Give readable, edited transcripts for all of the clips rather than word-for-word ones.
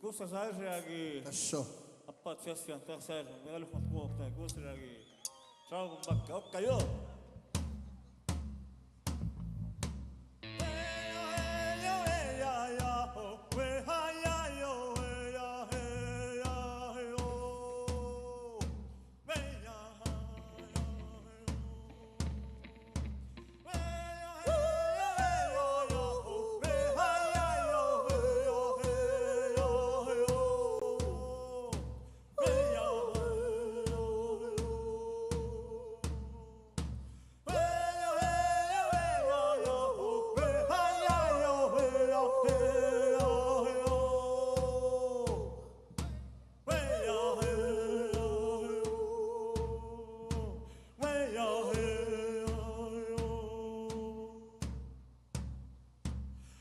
Gusta saber que Eso. apa siya terser regalo con tu octa gusta que chao con bacca cayó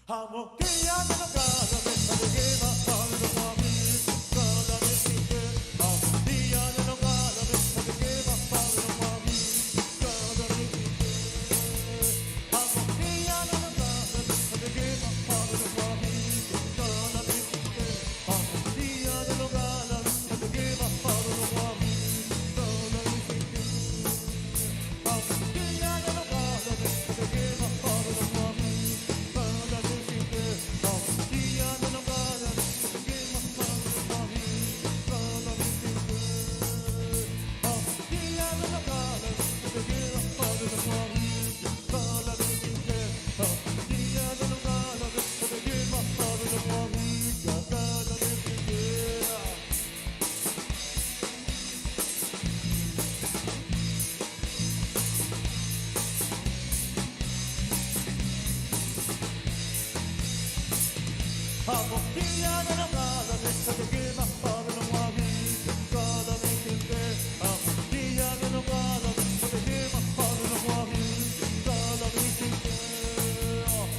Amo que ya no cada vez que lleva Pablo Juanín, cada vez que amo que ya no cada vez que lleva Pablo Juanín, cada vez que amo que ya no cada vez que lleva Pablo Juanín, cada vez que amo que ya no cada vez que lleva Pablo Juanín, cada vez que amo que ya no cada vez que lleva Pablo Juanín. Amo que ya no cada vez que quema Pablo Juanín, cada vez que amo que ya no cada vez que quema Pablo Juanín, cada vez que amo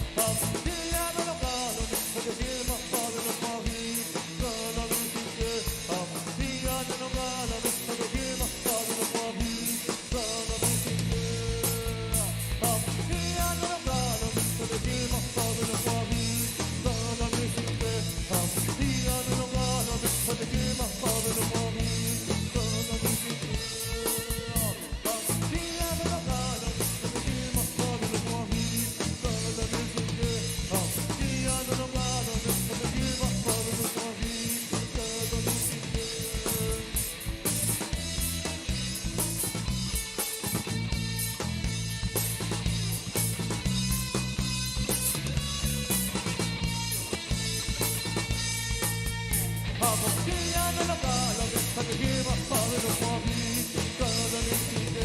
que ya no cada vez que quema Pablo Juanín, cada vez que amo que ya no cada vez que quema Pablo Juanín, cada vez que amo que ya no cada vez que quema Pablo Juanín. Amo que ya no cada vez que lleva Pablo Juanín, cada vez que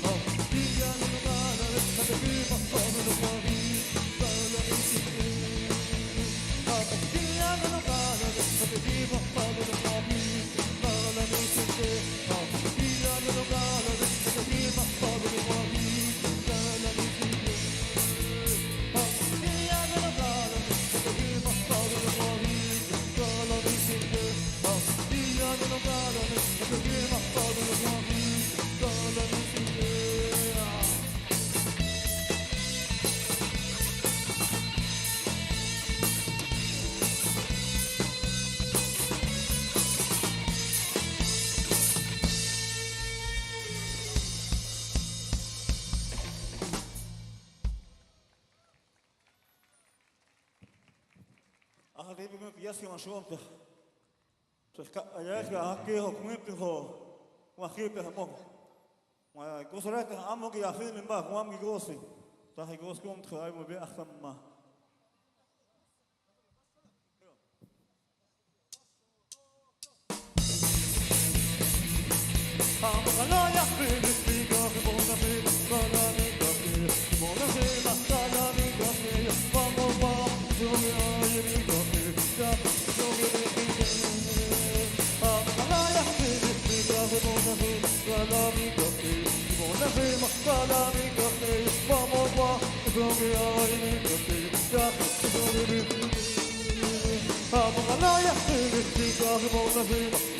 amo que ya no cada vez que lleva Pablo Juanín, cada vez que amo que ya no cada vez que lleva Pablo Juanín, cada vez que amo que ya no cada vez que lleva Pablo Juanín, cada vez que amo que ya no cada vez que lleva Pablo Juanín, cada vez que no cada vez que quema Pablo Juanín, cada vez que אחרי באמת יסי משהו allá que aquí o com aqui perto mas gostaria de amo que a filha me com amo que goste tá que gosto com trai mo be akhama amo kana ya filha fica que bom da filha kana me toque bom da filha kana me toque vamos vamos eu me toque já eu me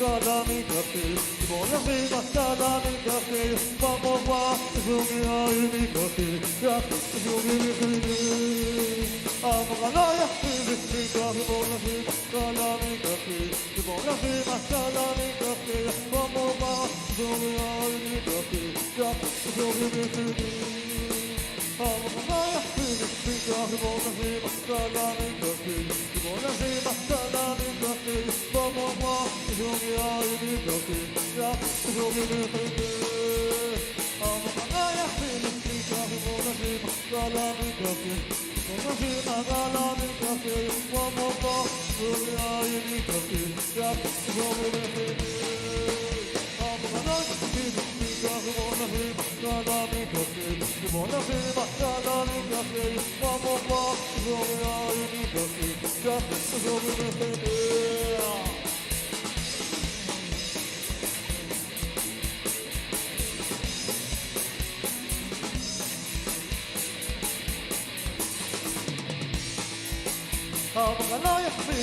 I'm Calame café, bon la vie, calame café, vamos voir, je viens une café, café, je viens une Amaganoia, café, bon la vie, calame café, bon la vie, calame café, vamos voir, je viens une café, café, je viens une Amaganoia, café, bon la vie, calame café, bon la vie, calame café, vamos voir, je viens une café, café, je viens une Amaganoia, café, bon la vie, calame café, bon la vie, calame café, vamos voir, je viens une café, café, je viens une Amaganoia, café, bon la vie, calame café, bon la vie, calame café, vamos voir, je viens une café, café, je viens une Amaganoia, café,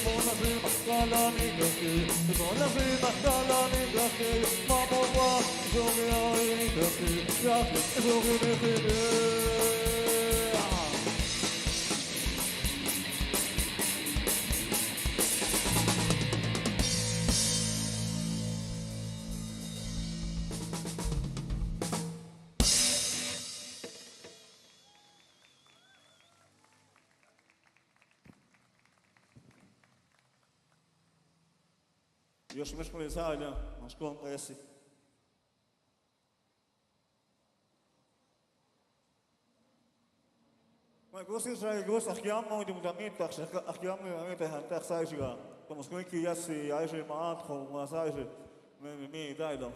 bon la vie, calame café, bon la vie, calame café, vamos voir, je viens une café, café, je viens une Još me špolizalja, mas acontece. Mas gosto de gosto aqui amo de mudamento, aqui amo de mudamento hantar sai já. Como se que já se aí já maat com uma sai já me dá então.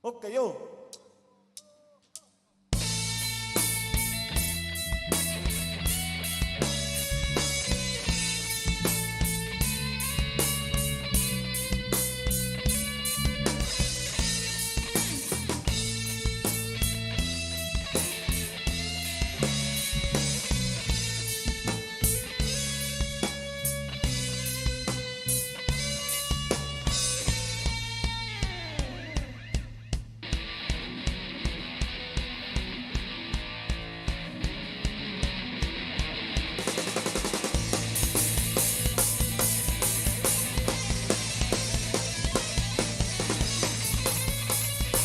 Ok, yo.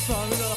From the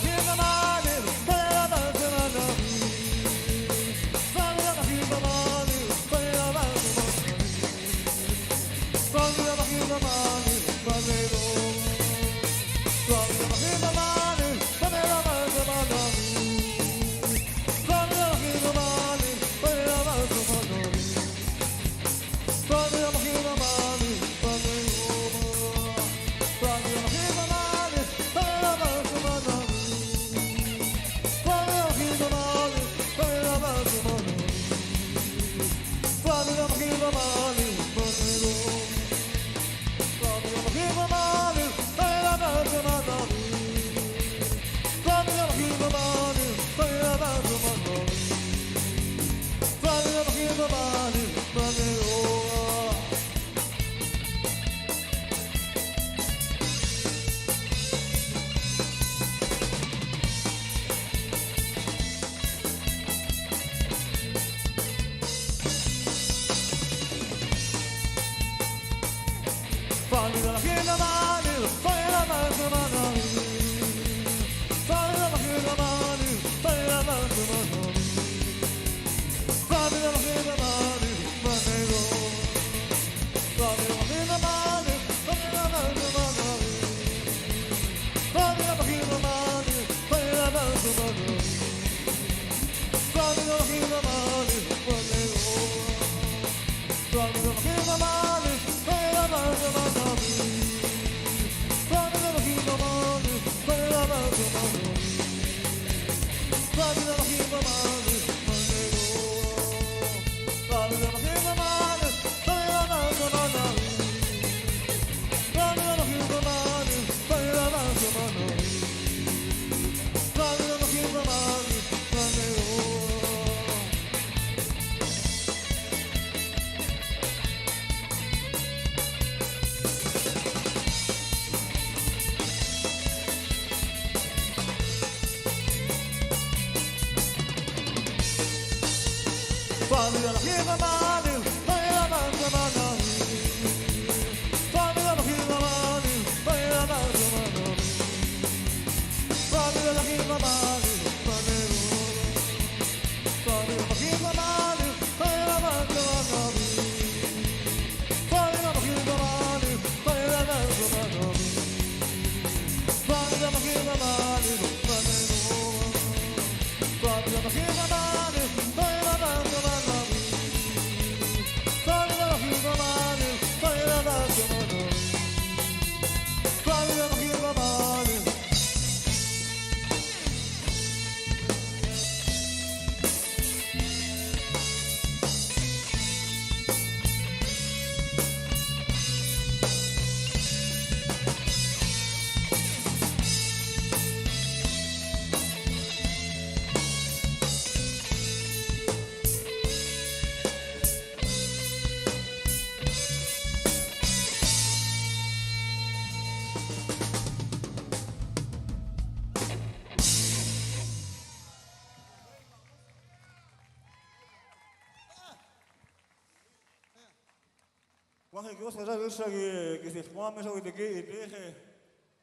Wache kos ada usagi kisi mame so deke deke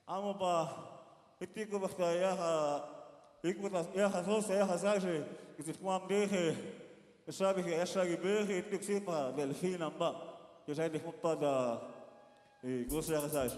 amo pa itiko basta ikutas ya hasos ya hasaje kisi mame deke sabe que essa guerra itik sipa delfina ba que já derrota da e kos ya hasaje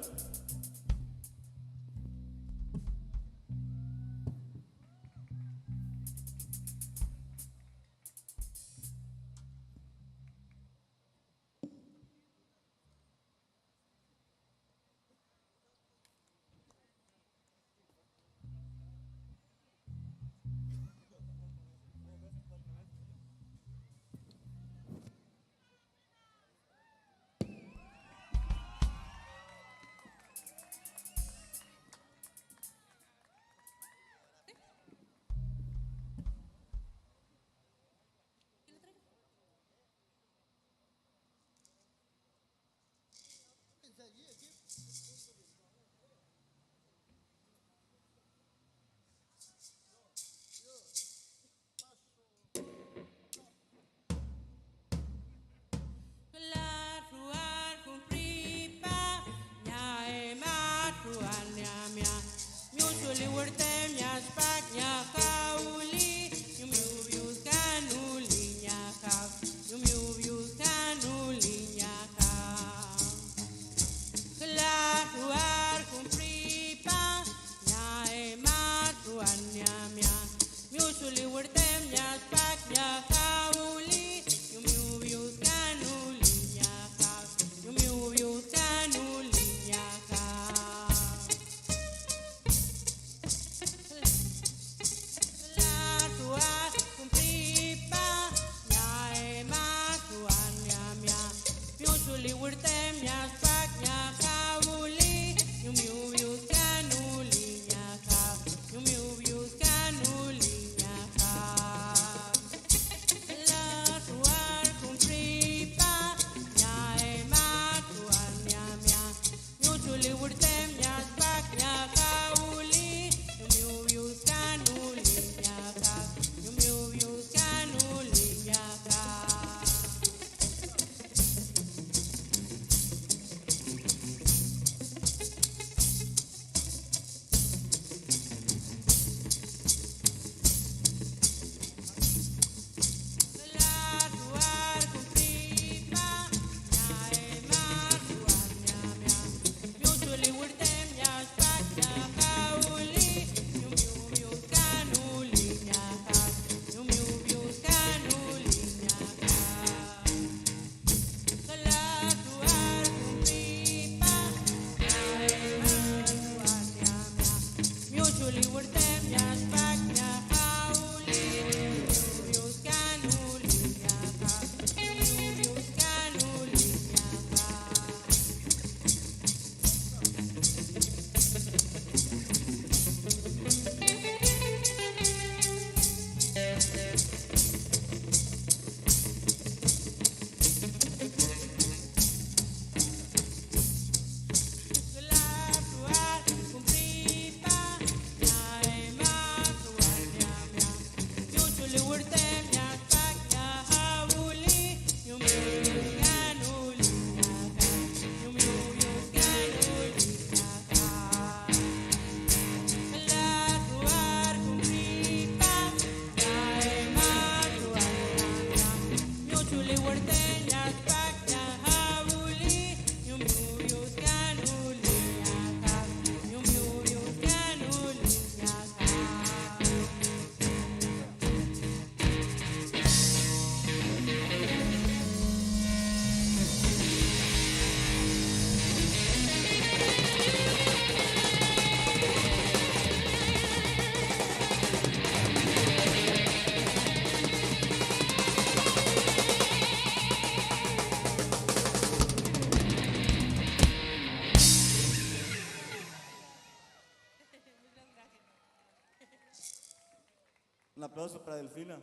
aplauso para Delfina.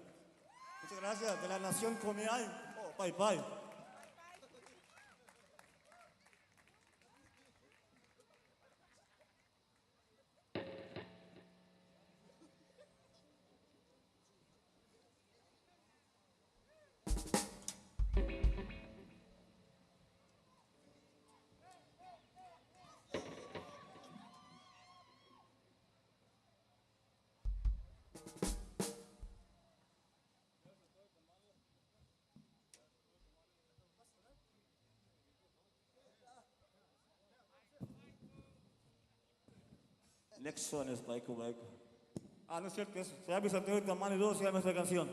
Muchas gracias, de la Nación Comiay. Oh, bye, bye. Next one es Baiko Baiko. Ah, no es cierto eso. Se llama Santiago de Tamán y 2, se llama esta canción.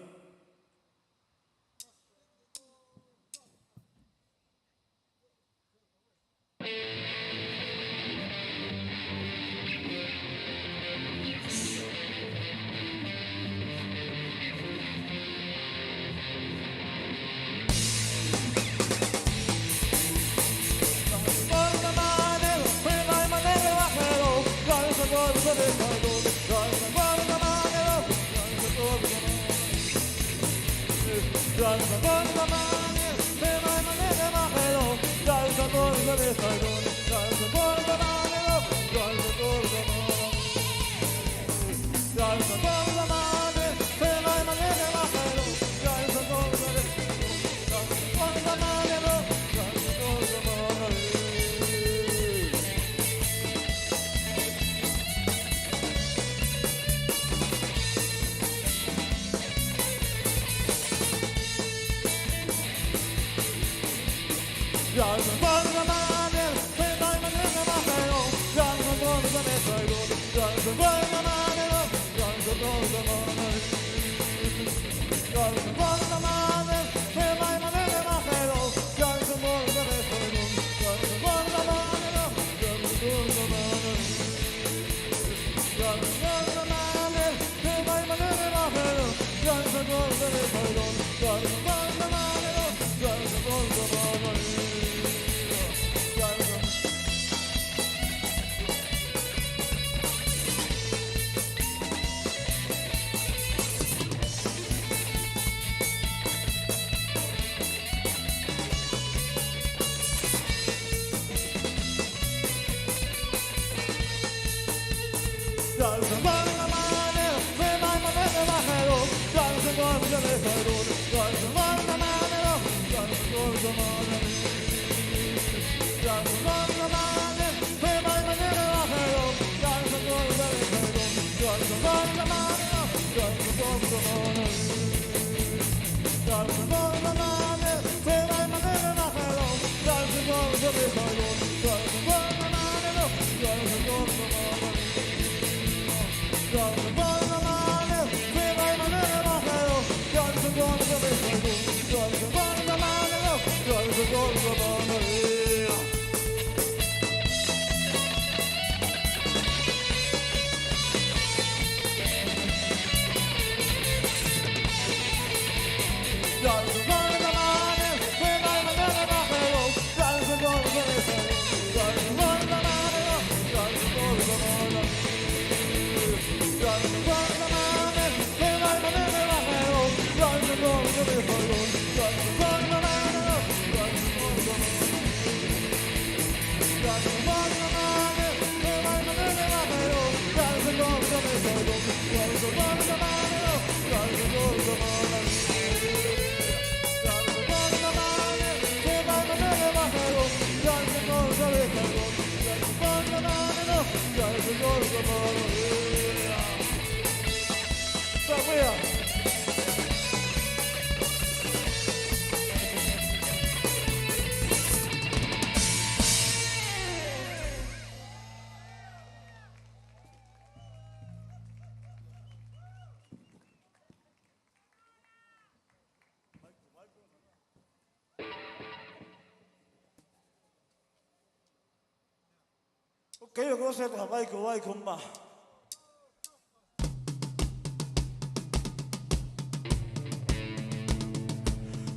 Ok, yo creo que se trabaja y con más.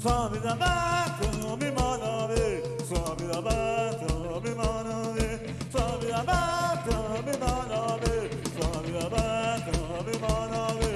Sabida bato mi manavi, sabida bato mi manavi, sabida bato mi manavi, sabida bato mi manavi,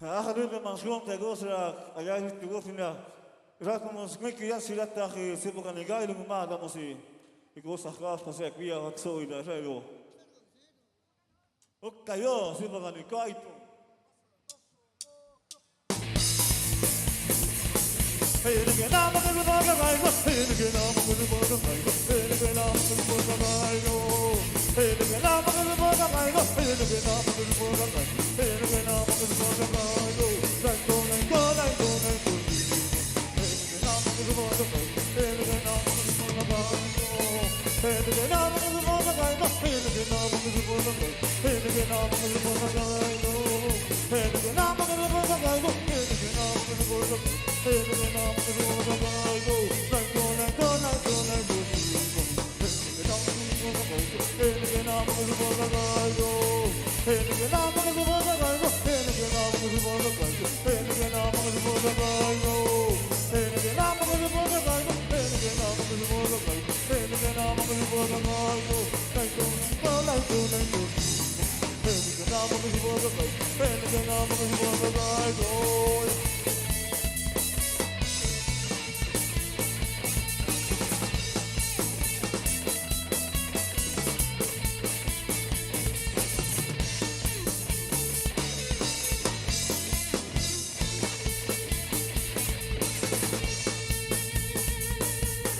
Ahadun manshum tegosra ayah tegosina rakamos meki yasilata sebukan igai lumma da mosi ikosa khaf khasek via hatsoi da rayo okayo sebukan igai hey ke nam ke boga gai go hey ke nam ke boga gai go hey ke nam ke boga gai go hey ke nam ke boga gai go hey ke nam ke boga gai hey ke nam ke boga gai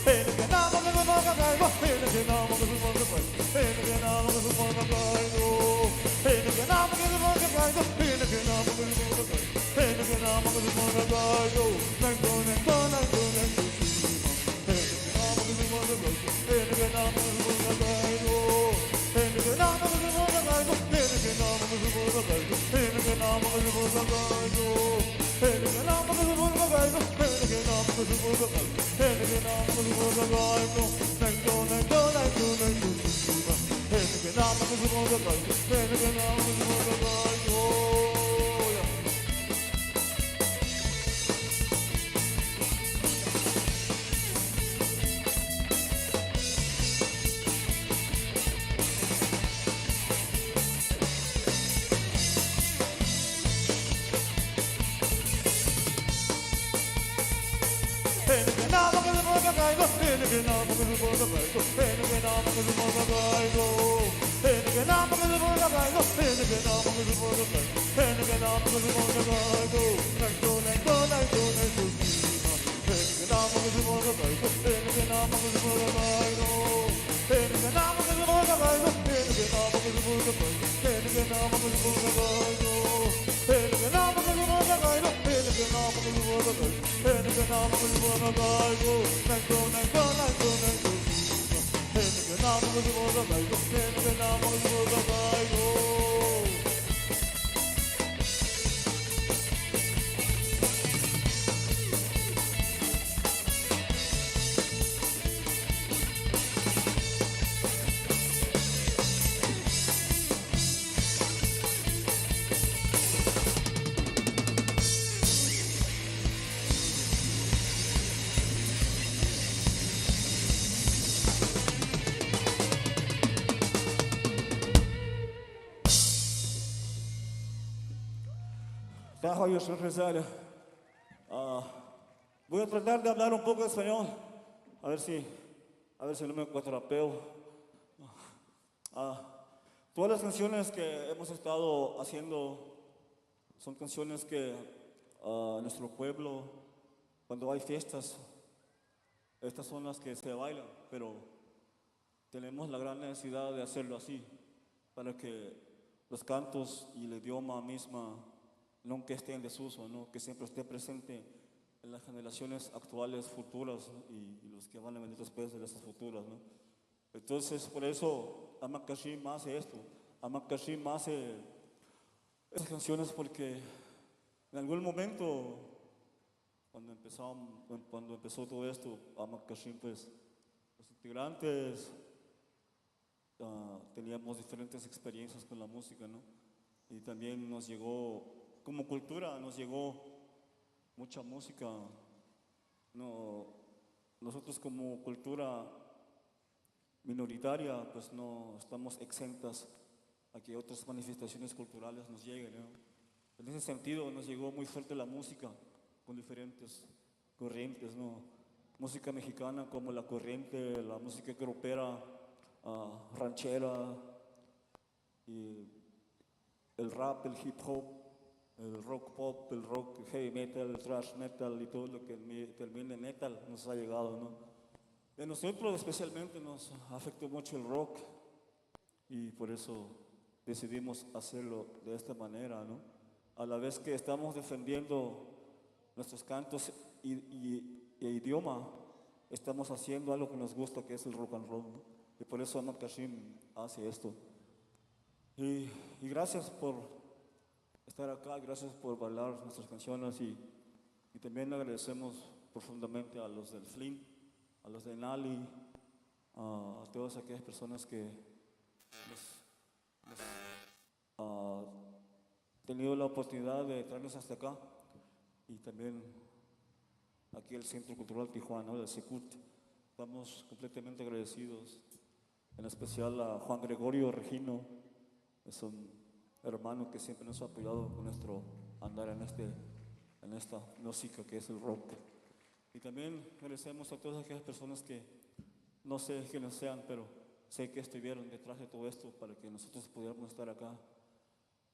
Hey, Tajo, yo soy Rosario. Voy a tratar de hablar un poco de español, a ver si no me cuatrapeo. Todas las canciones que hemos estado haciendo son canciones que nuestro pueblo, cuando hay fiestas, estas son las que se bailan, pero tenemos la gran necesidad de hacerlo así, para que los cantos y el idioma misma nunca esté en desuso, ¿no? Que siempre esté presente en las generaciones actuales, futuras, ¿no? y los que van a venir después de esas futuras, ¿no? Entonces, por eso Amakashim hace esto, Amakashim hace esas canciones porque en algún momento, cuando empezó todo esto, Amakashim, pues, los integrantes teníamos diferentes experiencias con la música, ¿no? Y también nos llegó, como cultura, nos llegó mucha música. No, nosotros como cultura minoritaria, pues no estamos exentas a que otras manifestaciones culturales nos lleguen, ¿no? En ese sentido nos llegó muy fuerte la música, con diferentes corrientes, ¿no? Música mexicana como la corriente, la música grupera, ranchera, y el rap, el hip hop, el rock pop, el rock heavy metal, el thrash metal y todo lo que termine en metal nos ha llegado, ¿no? De nosotros especialmente nos afectó mucho el rock y por eso decidimos hacerlo de esta manera, ¿no? A la vez que estamos defendiendo nuestros cantos e idioma, estamos haciendo algo que nos gusta, que es el rock and roll, ¿no? Y por eso Amakashim hace esto. Y gracias por estar acá, gracias por bailar nuestras canciones y también agradecemos profundamente a los del Flynn, a los de Nali, a todas aquellas personas que han tenido la oportunidad de traernos hasta acá y también aquí el Centro Cultural Tijuana, del Secut. Estamos completamente agradecidos, en especial a Juan Gregorio Regino, es un hermano que siempre nos ha apoyado con nuestro andar en esta música que es el rock. Y también agradecemos a todas aquellas personas que no sé quiénes sean, pero sé que estuvieron detrás de todo esto para que nosotros pudiéramos estar acá.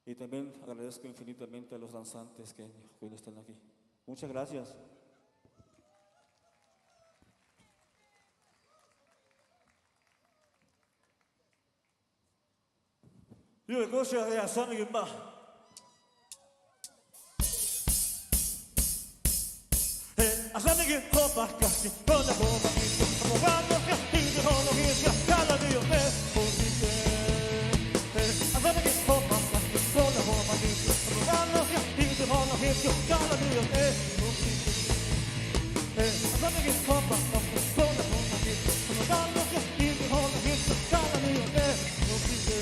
Y también agradezco infinitamente a los danzantes que hoy están aquí. Muchas gracias. Yo gosto de hacer mi gimba. Hacer mi gimba, casi con la bomba. Abogando que y de jono que cada día me posible. Hacer mi gimba, casi con la bomba. Abogando que y de jono que cada día me posible. Hacer mi gimba, casi con la bomba. Abogando que y de jono que cada día me posible.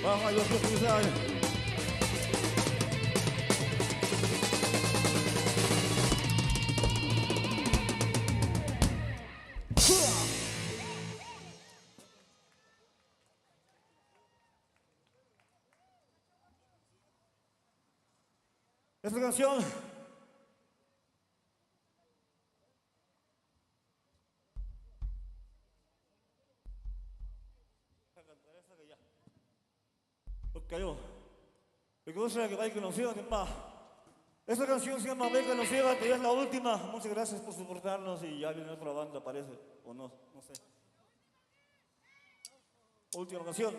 Baja los que cruzaron. Esta canción cayó. Me gusta que vaya conocido más. Esta canción se llama Venga nos lleva, que ya es la última. Muchas gracias por soportarnos y ya viene otra banda, parece, o no, no sé. Última canción.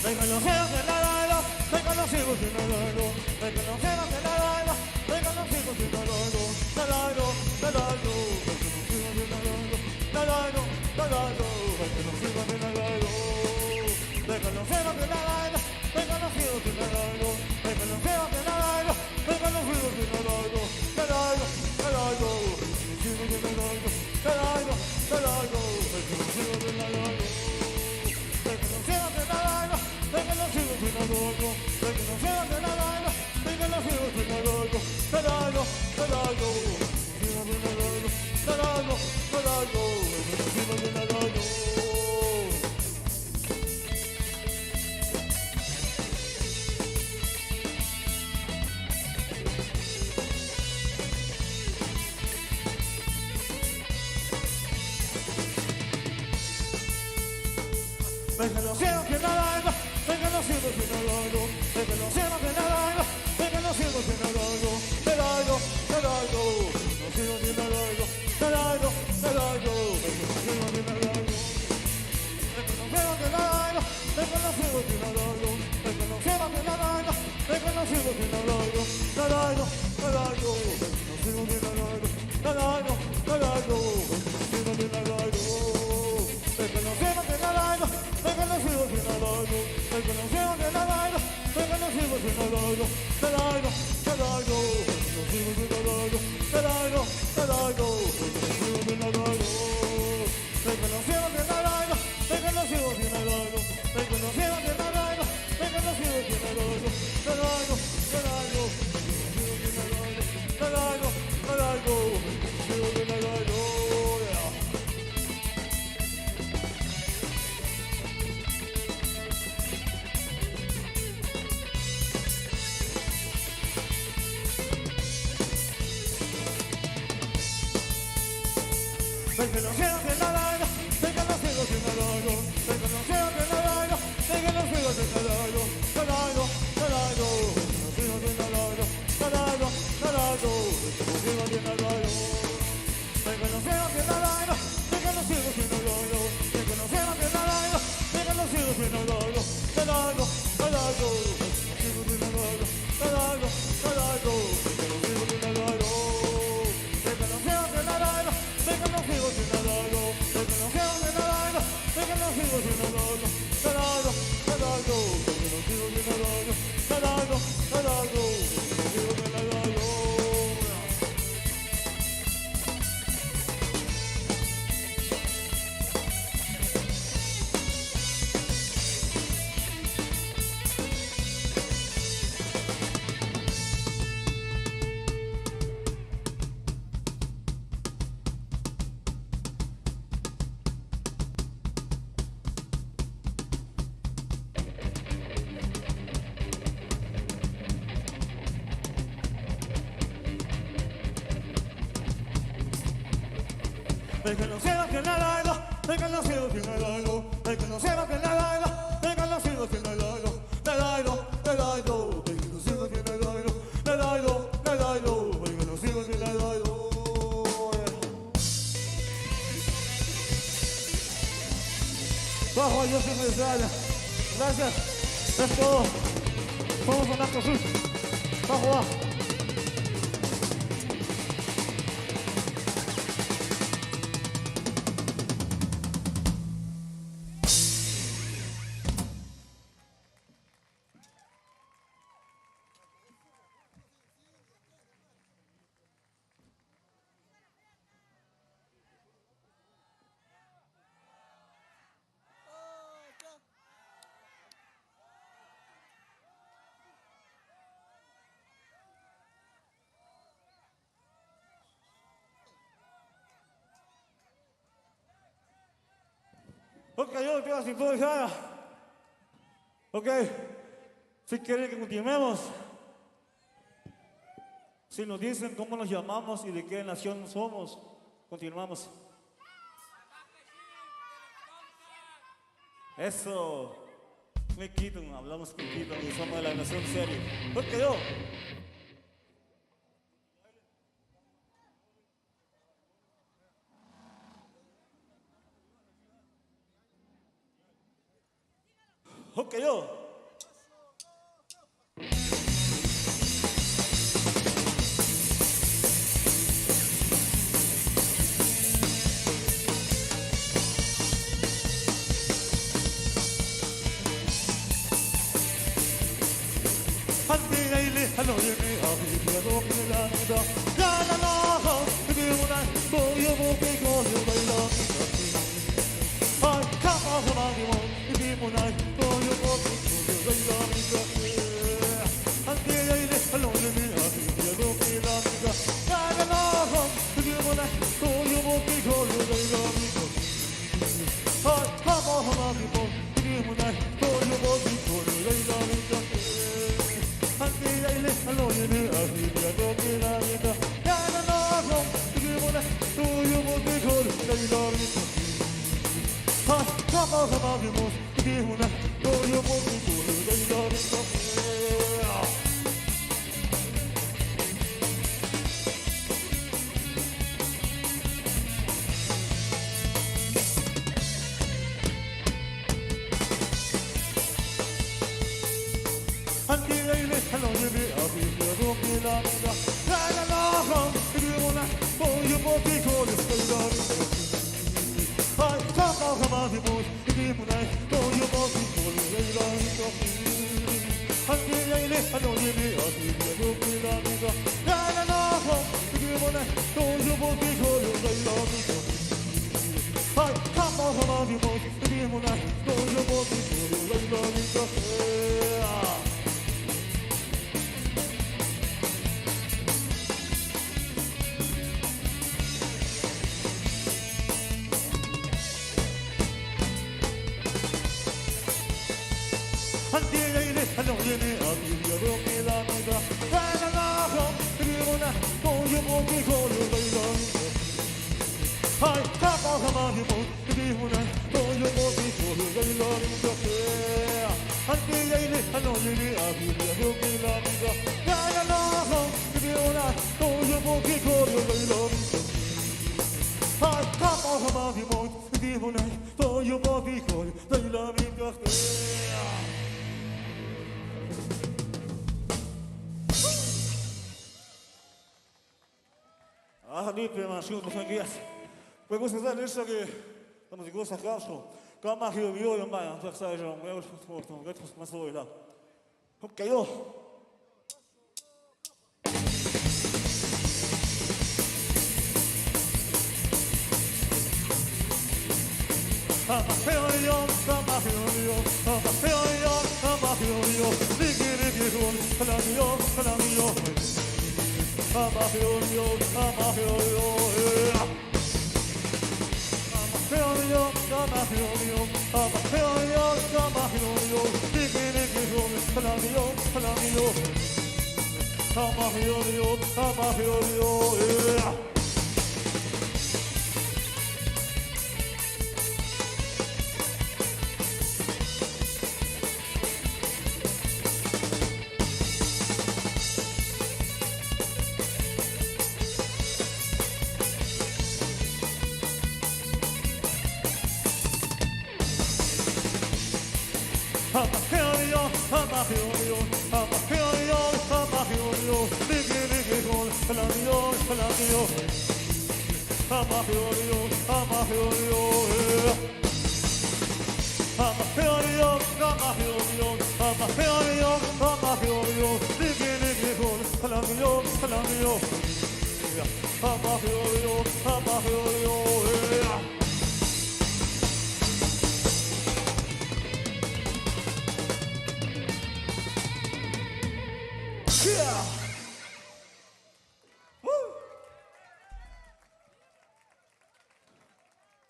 Venga los hijos de la laila, venga los hijos de la laila, venga los hijos de la laila, venga los hijos de la laila, la laila, la laila, venga los hijos de la laila, venga los hijos de la laila, venga los hijos de la laila, venga los hijos de la laila, venga los hijos de la laila, la laila, la laila, venga los hijos de la laila, la laila, la laila, venga los hijos de la laila. Venga los hijos de la laila, venga los hijos de la laila, venga los hijos de la laila, venga los hijos de Venga los cielos que nada, venga los cielos que nada, venga los cielos que nada, venga los cielos que nada, nada, nada, los cielos que nada, nada, nada, venga los cielos que nada, venga los cielos que nada, venga los cielos que nada, venga los cielos que nada, venga los cielos que nada, nada, nada, venga los cielos que nada, nada, nada, venga los cielos que nada. Venga los cielos que nada, venga los cielos que nada, venga los cielos que nada, venga los cielos que nada, nada, nada, los cielos que nada, nada, nada, los cielos que nada, venga los cielos que nada, venga los cielos que nada, venga los cielos que nada, venga los cielos que nada, nada, nada, los cielos que nada, nada, nada, los cielos que nada. Venga los cielos que nada, venga los cielos que nada, venga los cielos que nada, venga los cielos que nada, nada, nada, los cielos que nada, nada, nada, los cielos que nada, venga los cielos que nada, venga los cielos que nada, venga los cielos que nada, venga los cielos que nada, nada, nada, los cielos que nada, nada, nada, los cielos que nada. Venga los cielos que nada, venga los cielos que nada, venga los cielos que nada, venga los cielos que nada, nada, nada, venga los cielos que nada, nada, nada, venga los cielos que nada. Bajo Dios en el Israel. Gracias. Es todo. Vamos a nuestro sur. Bajo va. Ok, yo te voy a improvisar. Ok, si quieren que continuemos, si nos dicen cómo nos llamamos y de qué nación somos, continuamos. Eso, me quitan, hablamos con Quito y somos de la nación seria. Ok, yo. Ok, yo. Come on, 기분에 너의 몸이 고르게 여린 것 한길레일레 할로님이 아비려도 미랍니다 라라라라 그리고나 너의 몸이 고르게 여린 것 아이 참아가마디 못 기분에 너의 몸이 고르게 여린 것 한길레일레 할로님이 아비려도 미랍니다 라라라라 그리고나 너의 몸이 고르게 여린 것 아이 참아가마디 못 기분에 너의 몸이 고르게 여린 것 한길레일레 할로님이 아비려도 미랍니다 라라라라 그리고나 너의 몸이 고르게 여린 것 아이 참아가마디 못 기분에 너의 몸이 고르게 여린 것 한길레일레 할로님이 아비려도 미랍니다 라라라라 그리고나 너의 몸이 고르게 여린 것 아이 참아가마디 못 기분에 너의 몸이 고르게 여린 것 Liebe, man schaut mich vergessen. Wir müssen sagen, ist okay, da muss ich groß nach Gastro. Komm, mach hier, wie ihr mal, und sag, ich schon, wer ist gut, und jetzt muss man so wieder. Okay, jo.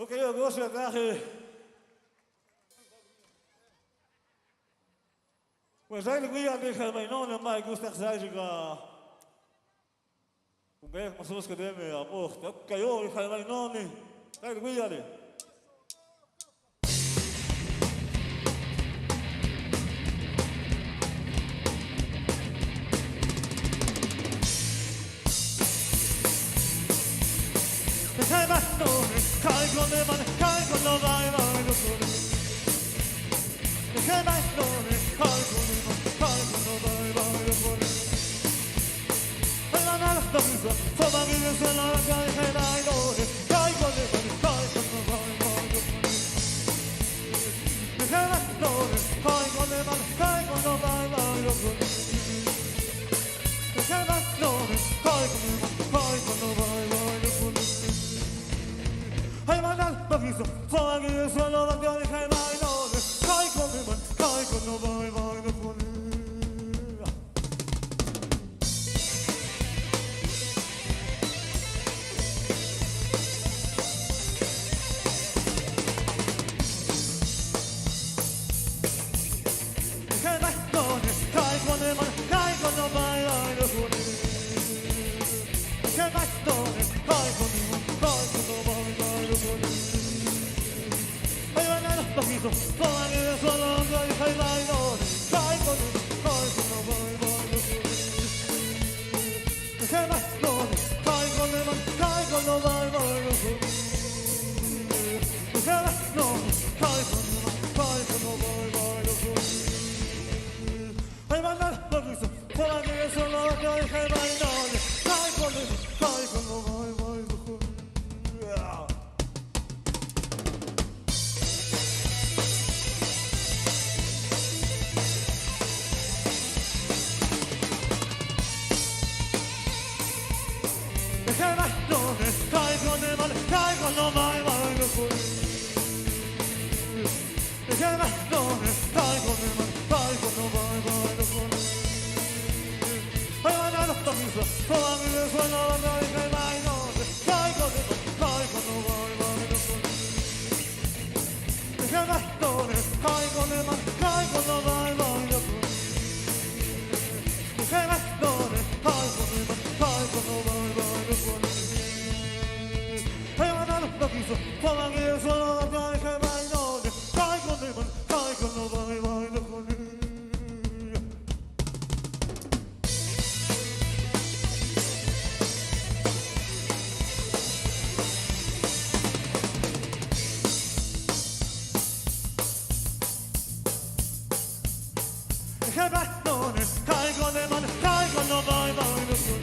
Okay, eu gosto de dar. Mas aí eu ia deixar bem não mais gosto de sair já. O bem mas os que devem amor. Okay, eu ia deixar bem não nem. Aí eu ia ali. Bye. none, traigo de man, traigo no vai, vai, no con. Ay, van a los tamisos, toda mi dessuelo, traigo de vai, none, traigo de man, traigo no vai, vai, no con. Dije vai, none, traigo de man, traigo no vai, vai, no con. Dije vai, none, traigo de man, traigo no vai, vai, no con. Ay, van a los tamisos, toda mi dessuelo, traigo de vai, none, traigo de man, traigo no vai, vai, no con. Che battone, caigo le mani, caigo no vai, vai, no con.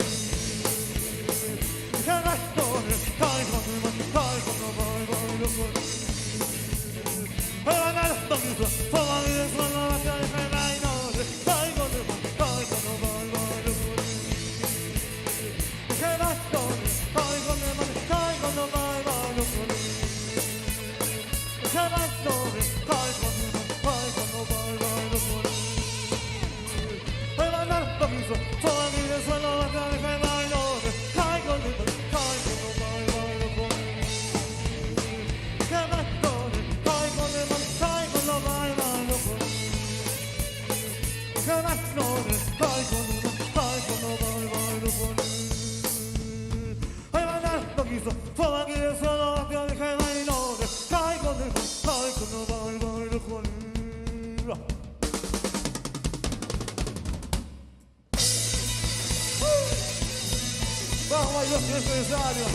Che battone, caigo le mani, caigo no vai, vai, no con. E la mano sto fuori di suono la chiave che vai, no, caigo le mani, caigo no vai, vai, no con. Che battone, caigo le mani, caigo no vai, vai, no con. Che battone, caigo le mani, caigo no vai, vai, no con. Toda mi dessuelo, la clave que bailo, caigo de mal, caigo no vai, vai, no con. Que battone, caigo de mal, caigo no vai, vai, no con. Que battone, caigo de mal, caigo no vai, vai, no con. Ay, mandar lo quiso, toda mi dessuelo, la clave que bailo, caigo de mal, caigo no vai, vai, no con. Vamos aí, você empresário.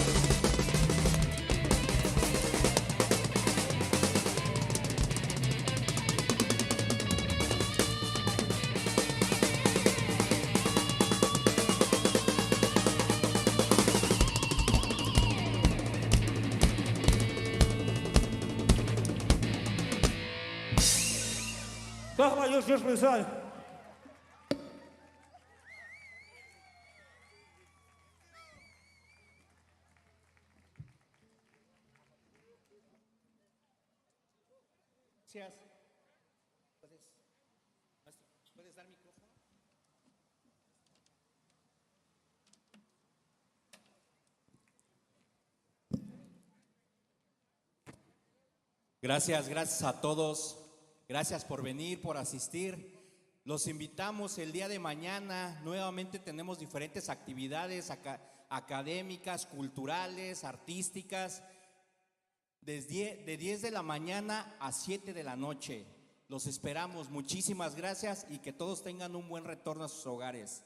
Vamos aí, você empresário. Gracias. ¿Puedes dar micrófono? Gracias a todos. Gracias por venir, por asistir. Los invitamos el día de mañana. Nuevamente tenemos diferentes actividades académicas, culturales, artísticas. De 10 de la mañana a 7 de la noche. Los esperamos. Muchísimas gracias y que todos tengan un buen retorno a sus hogares.